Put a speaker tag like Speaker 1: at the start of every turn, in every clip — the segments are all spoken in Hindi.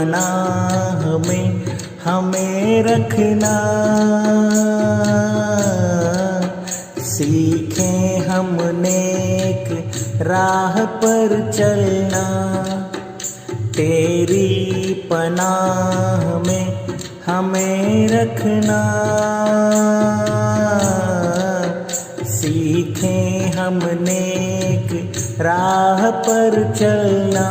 Speaker 1: पनाह में हमें रखना। सीखें हम नेक राह पर चलना, तेरी पनाह में हमें रखना। सीखें हम नेक राह पर चलना।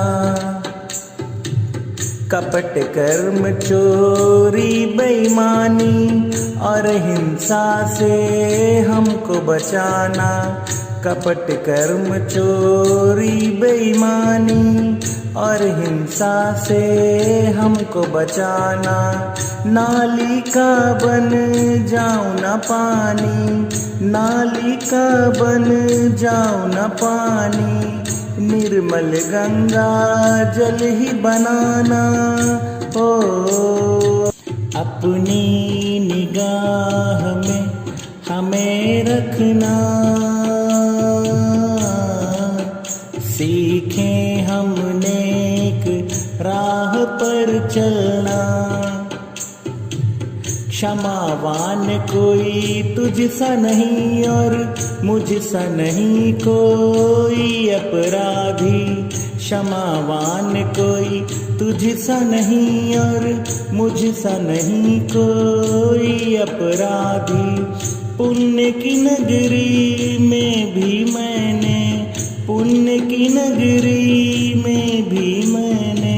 Speaker 1: कपट कर्म चोरी बेईमानी और हिंसा से हमको बचाना। कपट कर्म चोरी बेईमानी और हिंसा से हमको बचाना। नाली का बन जाऊं न पानी, नाली का बन जाऊं न पानी। निर्मल गंगा जल ही बनाना। ओ अपनी निगाह में हमें रखना। सीखें हम नेक राह पर चलना। क्षमावान कोई तुझ सा नहीं और मुझ सा नहीं कोई अपराधी। क्षमावान कोई तुझ सा नहीं और मुझ सा नहीं कोई अपराधी। पुण्य की नगरी में भी मैंने, पुण्य की नगरी में भी मैंने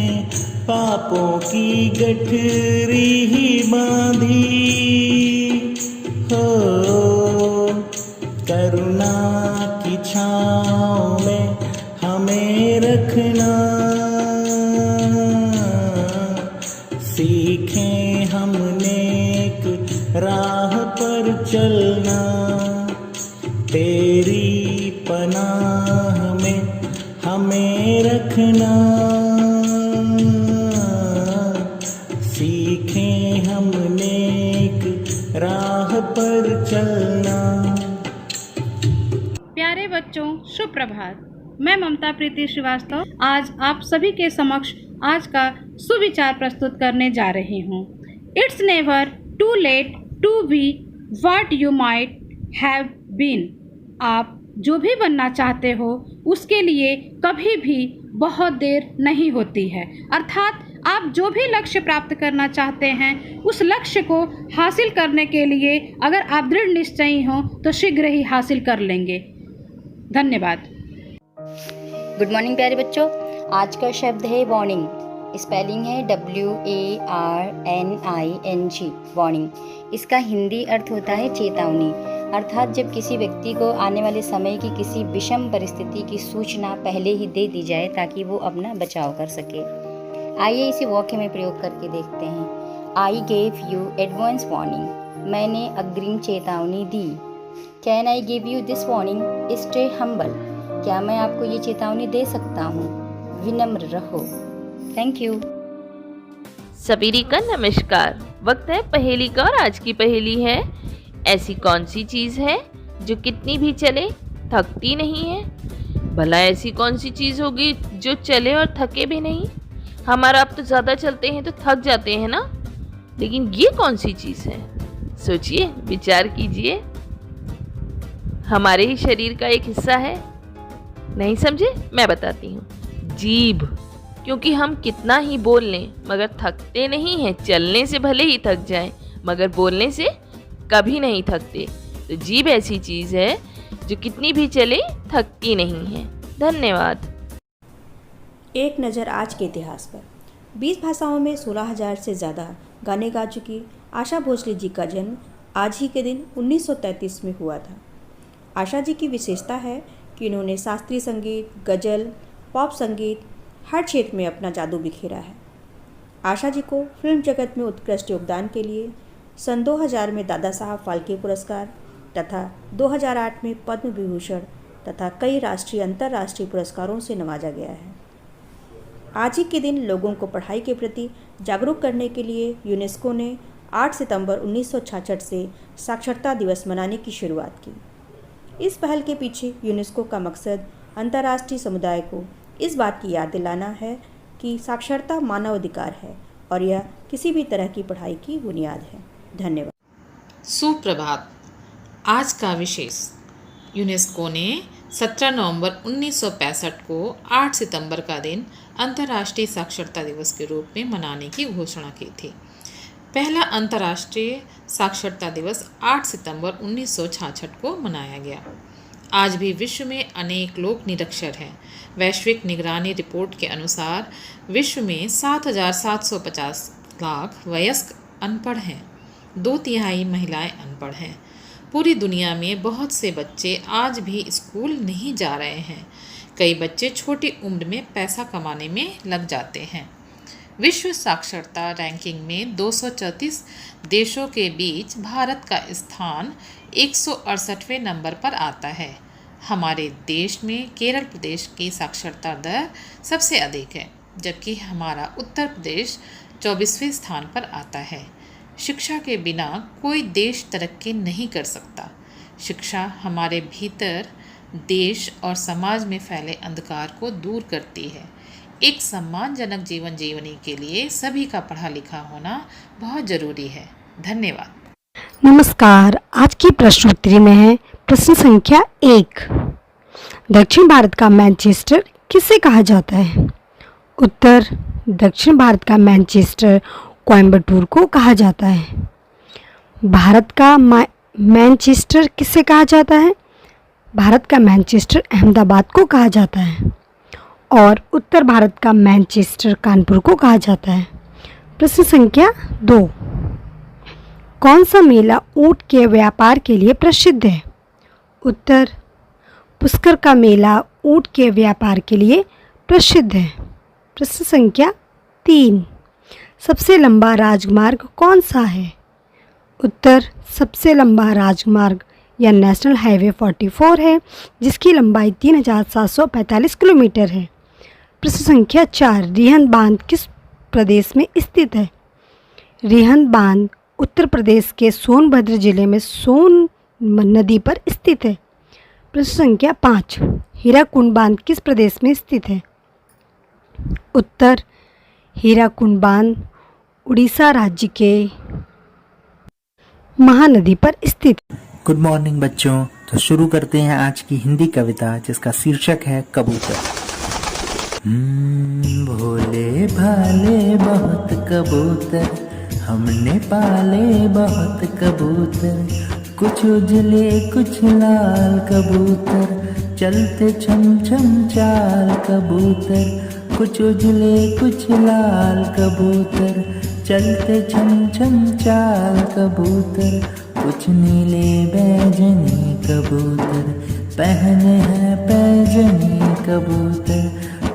Speaker 1: पापों की गठरी ही बांधी। हो करुणा की छाँव में हमें रखना। सीखें हम नेक राह पर चलना, तेरी पनाह में हमें रखना। सीखें हम नेक राह पर चलना।
Speaker 2: प्यारे बच्चों, सुप्रभात। मैं ममता प्रीति श्रीवास्तव आज आप सभी के समक्ष आज का सुविचार प्रस्तुत करने जा रही हूँ। It's never too late to be what you might have been. आप जो भी बनना चाहते हो उसके लिए कभी भी बहुत देर नहीं होती है। अर्थात आप जो भी लक्ष्य प्राप्त करना चाहते हैं उस लक्ष्य को हासिल करने के लिए अगर आप दृढ़ निश्चयी हो तो शीघ्र ही हासिल कर लेंगे। धन्यवाद।
Speaker 3: गुड मॉर्निंग प्यारे बच्चों। आज का शब्द है वार्निंग। स्पेलिंग है WARNING, वार्निंग। इसका हिंदी अर्थ होता है चेतावनी। अर्थात जब किसी व्यक्ति को आने वाले समय की किसी विषम परिस्थिति की सूचना पहले ही दे दी जाए ताकि वो अपना बचाव कर सके। आइए इसी वाक्य में प्रयोग करके देखते हैं। I gave you advance warning, मैंने अग्रिम चेतावनी दी। Can I give you this warning, stay humble, क्या मैं आपको ये चेतावनी दे सकता हूँ, विनम्र रहो। Thank you.
Speaker 4: सभी का नमस्कार। वक्त है पहेली का और आज की पहेली है, ऐसी कौन सी चीज़ है जो कितनी भी चले थकती नहीं है। भला ऐसी कौन सी चीज़ होगी जो चले और थके भी नहीं। हमारा आप तो ज़्यादा चलते हैं तो थक जाते हैं ना, लेकिन ये कौन सी चीज़ है? सोचिए, विचार कीजिए। हमारे ही शरीर का एक हिस्सा है। नहीं समझे? मैं बताती हूँ। जीभ। क्योंकि हम कितना ही बोल लें मगर थकते नहीं हैं। चलने से भले ही थक जाएं मगर बोलने से कभी नहीं थकते। तो जीभ ऐसी चीज़ है जो कितनी भी चले थकती नहीं है। धन्यवाद।
Speaker 5: एक नज़र आज के इतिहास पर। 20 भाषाओं में 16,000 से ज़्यादा गाने गा चुकी आशा भोसले जी का जन्म आज ही के दिन 1933 में हुआ था। आशा जी की विशेषता है कि उन्होंने शास्त्रीय संगीत, गज़ल, पॉप संगीत हर क्षेत्र में अपना जादू बिखेरा है। आशा जी को फिल्म जगत में उत्कृष्ट योगदान के लिए सन 2000 में दादा साहब फाल्के पुरस्कार तथा 2008 में पद्म विभूषण तथा कई राष्ट्रीय अंतर्राष्ट्रीय पुरस्कारों से नवाजा गया है। आज ही के दिन लोगों को पढ़ाई के प्रति जागरूक करने के लिए यूनेस्को ने 8 सितंबर 1966 से साक्षरता दिवस मनाने की शुरुआत की। इस पहल के पीछे यूनेस्को का मकसद अंतर्राष्ट्रीय समुदाय को इस बात की याद दिलाना है कि साक्षरता मानव अधिकार है और यह किसी भी तरह की पढ़ाई की बुनियाद है। धन्यवाद।
Speaker 6: सुप्रभात। आज का विशेष। यूनेस्को ने 17 नवंबर 1965 को 8 सितंबर का दिन अंतर्राष्ट्रीय साक्षरता दिवस के रूप में मनाने की घोषणा की थी। पहला अंतर्राष्ट्रीय साक्षरता दिवस 8 सितंबर 1966 को मनाया गया। आज भी विश्व में अनेक लोग निरक्षर हैं। वैश्विक निगरानी रिपोर्ट के अनुसार विश्व में 7,750 लाख वयस्क अनपढ़ हैं। 2/3 महिलाएं अनपढ़ हैं। पूरी दुनिया में बहुत से बच्चे आज भी स्कूल नहीं जा रहे हैं। कई बच्चे छोटी उम्र में पैसा कमाने में लग जाते हैं। विश्व साक्षरता रैंकिंग में 234 देशों के बीच भारत का स्थान 168वें नंबर पर आता है। हमारे देश में केरल प्रदेश की साक्षरता दर सबसे अधिक है, जबकि हमारा उत्तर प्रदेश 24वें स्थान पर आता है। शिक्षा के बिना कोई देश तरक्की नहीं कर सकता। शिक्षा हमारे भीतर देश और समाज में फैले अंधकार को दूर करती है। एक सम्मानजनक जीवन जीने के लिए सभी का पढ़ा लिखा होना बहुत ज़रूरी है। धन्यवाद।
Speaker 7: नमस्कार। आज की प्रश्नोत्तरी में है प्रश्न संख्या 1। दक्षिण भारत का मैनचेस्टर किसे कहा जाता है? उत्तर: दक्षिण भारत का मैनचेस्टर कोयम्बटूर को कहा जाता है। भारत का मैनचेस्टर किसे कहा जाता है? भारत का मैनचेस्टर अहमदाबाद को कहा जाता है। और उत्तर भारत का मैनचेस्टर कानपुर को कहा जाता है। प्रश्न संख्या 2। कौन सा मेला ऊंट के व्यापार के लिए प्रसिद्ध है? उत्तर: पुष्कर का मेला ऊंट के व्यापार के लिए प्रसिद्ध है। प्रश्न संख्या 3। सबसे लंबा राजमार्ग कौन सा है? उत्तर: सबसे लंबा राजमार्ग या नेशनल हाईवे 44 है, जिसकी लंबाई 3745 किलोमीटर है। प्रश्न संख्या 4। रिहंद बांध किस प्रदेश में स्थित है? रिहंद बांध उत्तर प्रदेश के सोनभद्र जिले में सोन नदी पर स्थित है। प्रश्न संख्या 5। हीराकुंड बांध किस प्रदेश में स्थित है? उत्तर: हीराकुंड बांध उड़ीसा राज्य के महानदी पर स्थित है।
Speaker 1: गुड मॉर्निंग बच्चों। तो शुरू करते हैं आज की हिंदी कविता, जिसका शीर्षक है कबूतर। भोले भाले बहुत कबूतर हमने पाले बहुत कबूतर, कुछ उजले कुछ लाल कबूतर, चलते छम छम चाल कबूतर, कुछ उजले कुछ लाल कबूतर, चलते छम छम चाल कबूतर, कुछ नीले बैजनी कबूतर, पहने हैं पैजनी कबूतर,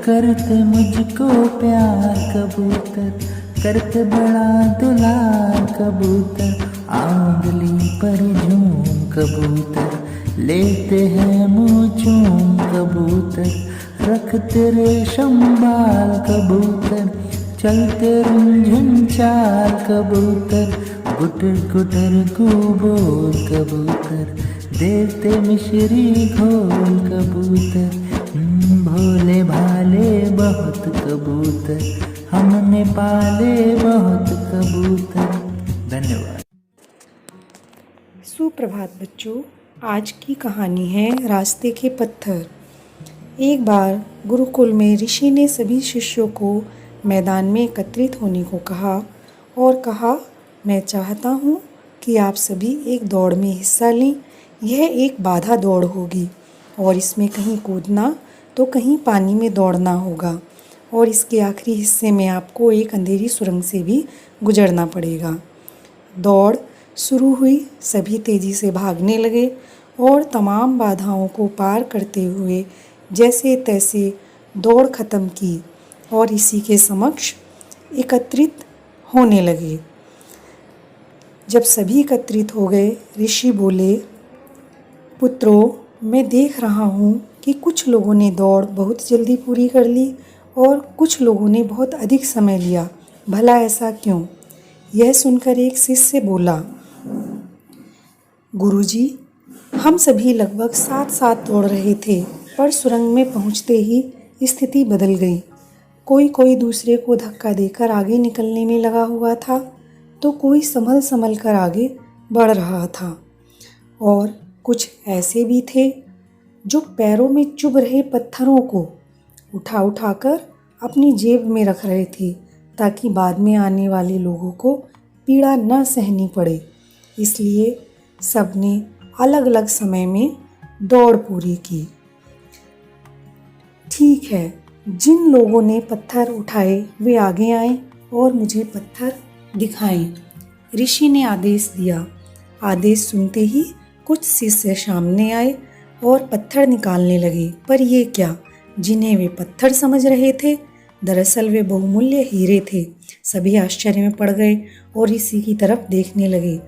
Speaker 1: करते मुझको प्यार कबूतर, करते बड़ा दुलार कबूतर, आंगली पर झूम कबूतर, लेते हैं मुँह चूम कबूतर, रखते रेशम बाल कबूतर, चलते रुंझुन चाल कबूतर, गुटर गुटर गू बोल कबूतर, देते मिश्री घोल कबूतर, भोले भाले बहुत कबूतर हमने पाले बहुत कबूतर। धन्यवाद।
Speaker 8: सुप्रभात बच्चों। आज की कहानी है रास्ते के पत्थर। एक बार गुरुकुल में ऋषि ने सभी शिष्यों को मैदान में एकत्रित होने को कहा और कहा, मैं चाहता हूँ कि आप सभी एक दौड़ में हिस्सा लें। यह एक बाधा दौड़ होगी और इसमें कहीं कूदना तो कहीं पानी में दौड़ना होगा और इसके आखिरी हिस्से में आपको एक अंधेरी सुरंग से भी गुजरना पड़ेगा। दौड़ शुरू हुई, सभी तेज़ी से भागने लगे और तमाम बाधाओं को पार करते हुए जैसे तैसे दौड़ ख़त्म की और इसी के समक्ष एकत्रित होने लगे। जब सभी एकत्रित हो गए, ऋषि बोले, पुत्रों, मैं देख रहा हूँ कि कुछ लोगों ने दौड़ बहुत जल्दी पूरी कर ली और कुछ लोगों ने बहुत अधिक समय लिया। भला ऐसा क्यों? यह सुनकर एक शिष्य बोला, गुरुजी, हम सभी लगभग साथ साथ दौड़ रहे थे, पर सुरंग में पहुँचते ही स्थिति बदल गई। कोई कोई दूसरे को धक्का देकर आगे निकलने में लगा हुआ था, तो कोई संभल संभल कर आगे बढ़ रहा था, और कुछ ऐसे भी थे जो पैरों में चुभ रहे पत्थरों को उठा उठाकर अपनी जेब में रख रहे थे, ताकि बाद में आने वाले लोगों को पीड़ा न सहनी पड़े। इसलिए सबने अलग अलग समय में दौड़ पूरी की। ठीक है, जिन लोगों ने पत्थर उठाए वे आगे आए और मुझे पत्थर दिखाएं। ऋषि ने आदेश दिया। आदेश सुनते ही कुछ शिष्य सामने आए और पत्थर निकालने लगे। पर ये क्या, जिन्हें वे पत्थर समझ रहे थे, दरअसल वे बहुमूल्य हीरे थे। सभी आश्चर्य में पड़ गए और ऋषि की तरफ देखने लगे।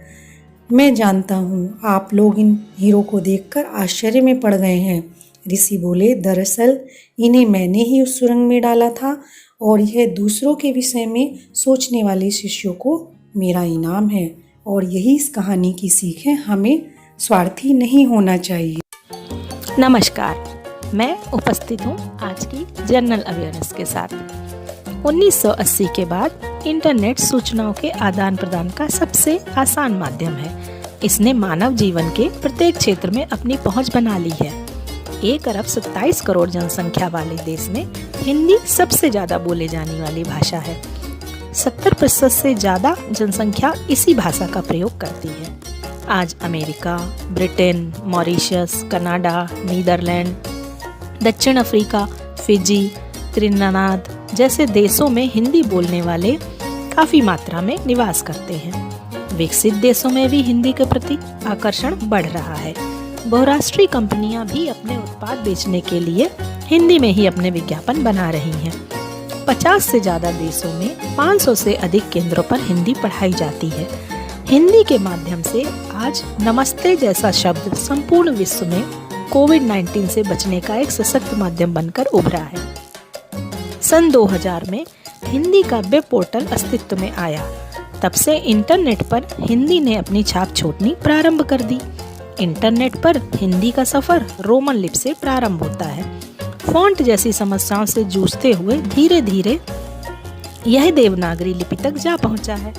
Speaker 8: मैं जानता हूँ आप लोग इन हीरों को देखकर आश्चर्य में पड़ गए हैं। ऋषि बोले, दरअसल इन्हें मैंने ही उस सुरंग में डाला था, और यह दूसरों के विषय में सोचने वाले शिष्यों को मेरा इनाम है। और यही इस कहानी की सीख है, हमें स्वार्थी नहीं होना चाहिए।
Speaker 9: नमस्कार, मैं उपस्थित हूँ आज की जनरल अवेयरनेस के साथ। 1980 के बाद इंटरनेट सूचनाओं के आदान प्रदान का सबसे आसान माध्यम है। इसने मानव जीवन के प्रत्येक क्षेत्र में अपनी पहुंच बना ली है। 1 अरब 27 करोड़ जनसंख्या वाले देश में हिंदी सबसे ज़्यादा बोले जाने वाली भाषा है। 70% से ज़्यादा जनसंख्या इसी भाषा का प्रयोग करती है। आज America, Britain, Mauritius, Canada, Netherlands, दक्षिण अफ्रीका, फिजी, त्रिनिदाद जैसे देशों में हिंदी बोलने वाले काफ़ी मात्रा में निवास करते हैं। विकसित देशों में भी हिंदी के प्रति आकर्षण बढ़ रहा है। बहुराष्ट्रीय कंपनियां भी अपने उत्पाद बेचने के लिए हिंदी में ही अपने विज्ञापन बना रही हैं। 50 से ज़्यादा देशों में 500 से अधिक केंद्रों पर हिंदी पढ़ाई जाती है। हिंदी के माध्यम से आज नमस्ते जैसा शब्द संपूर्ण विश्व में कोविड-19 से बचने का एक सशक्त माध्यम बनकर उभरा है। सन 2000 में हिंदी का वेब पोर्टल अस्तित्व में आया। तब से इंटरनेट पर हिंदी ने अपनी छाप छोड़नी प्रारंभ कर दी। इंटरनेट पर हिंदी का सफ़र रोमन लिपि से प्रारंभ होता है। फॉन्ट जैसी समस्याओं से जूझते हुए धीरे धीरे यह देवनागरी लिपि तक जा पहुंचा है।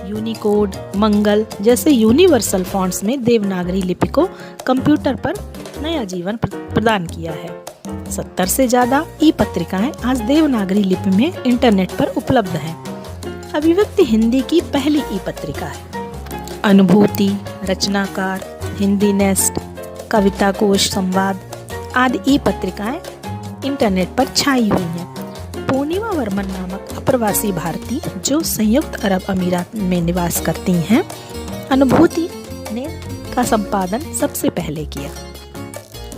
Speaker 9: यूनिकोड, मंगल जैसे यूनिवर्सल फॉन्ट्स में देवनागरी लिपि को कंप्यूटर पर नया जीवन प्रदान किया है। 70 से ज़्यादा ई-पत्रिकाएं आज देवनागरी लिपि में इंटरनेट पर उपलब्ध हैं। अभिव्यक्ति हिंदी की पहली ई-पत्रिका है। अनुभूति, रचनाकार, हिंदी नेस्ट, कविता कोश, संवाद आदि ई-पत्रिकाएं इंटरनेट पर छाई हुई हैं। पूर्णिमा वर्मन नामक अप्रवासी भारतीय जो संयुक्त अरब अमीरात में निवास करती हैं, अनुभूति ने का संपादन सबसे पहले किया।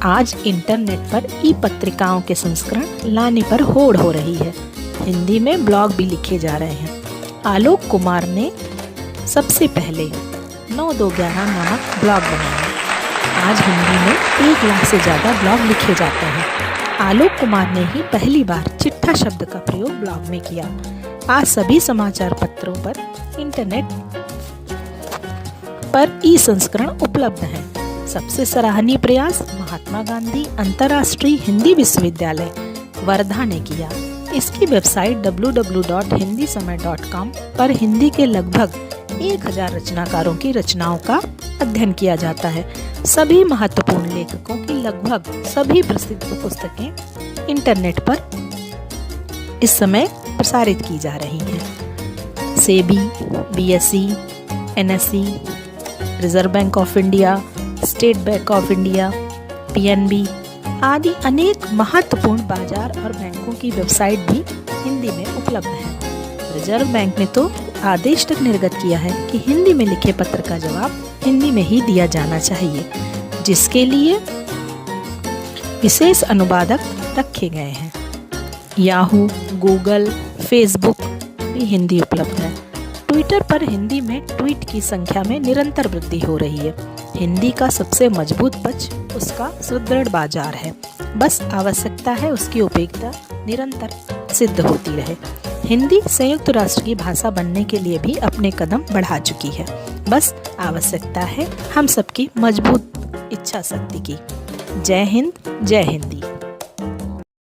Speaker 9: आज इंटरनेट पर ई-पत्रिकाओं के संस्करण लाने पर होड़ हो रही है। हिंदी में ब्लॉग भी लिखे जा रहे हैं। आलोक कुमार ने सबसे पहले 9211 नामक ब्लॉग बनाया। आज हिंदी में 1 लाख से ज़्यादा ब्लॉग लिखे जाते हैं। आलोक कुमार ने ही पहली बार चिट्ठा शब्द का प्रयोग ब्लॉग में किया। आज सभी समाचार पत्रों पर इंटरनेट पर ई संस्करण उपलब्ध हैं। सबसे सराहनीय प्रयास महात्मा गांधी अंतर्राष्ट्रीय हिंदी विश्वविद्यालय वर्धा ने किया। इसकी वेबसाइट www.hindismay.com पर हिंदी के लगभग 1000 रचनाकारों की रचनाओं का अध्ययन किया जाता है। सभी महत्वपूर्ण लेखकों की लगभग सभी प्रसिद्ध पुस्तकें इंटरनेट पर इस समय प्रसारित की जा रही हैं। SEBI, BSE, NSE, reserve bank of India, state bank of India, PNB आदि अनेक महत्वपूर्ण बाजार और बैंकों की वेबसाइट भी हिंदी में उपलब्ध है। रिजर्व बैंक ने तो आदेश तक निर्गत किया है कि हिंदी में लिखे पत्र का जवाब हिंदी में ही दिया जाना चाहिए, जिसके लिए विशेष अनुवादक रखे गए हैं। याहू, गूगल, फेसबुक भी हिंदी उपलब्ध है। ट्विटर पर हिंदी में ट्वीट की संख्या में निरंतर वृद्धि हो रही है। हिंदी का सबसे मजबूत पक्ष उसका सुदृढ़ बाजार है। बस आवश्यकता है उसकी उपयोगिता निरंतर सिद्ध होती रहे। हिंदी संयुक्त राष्ट्र की भाषा बनने के लिए भी अपने कदम बढ़ा चुकी है। बस आवश्यकता है हम सबकी मजबूत इच्छा शक्ति की। जय हिंद, जय हिंदी।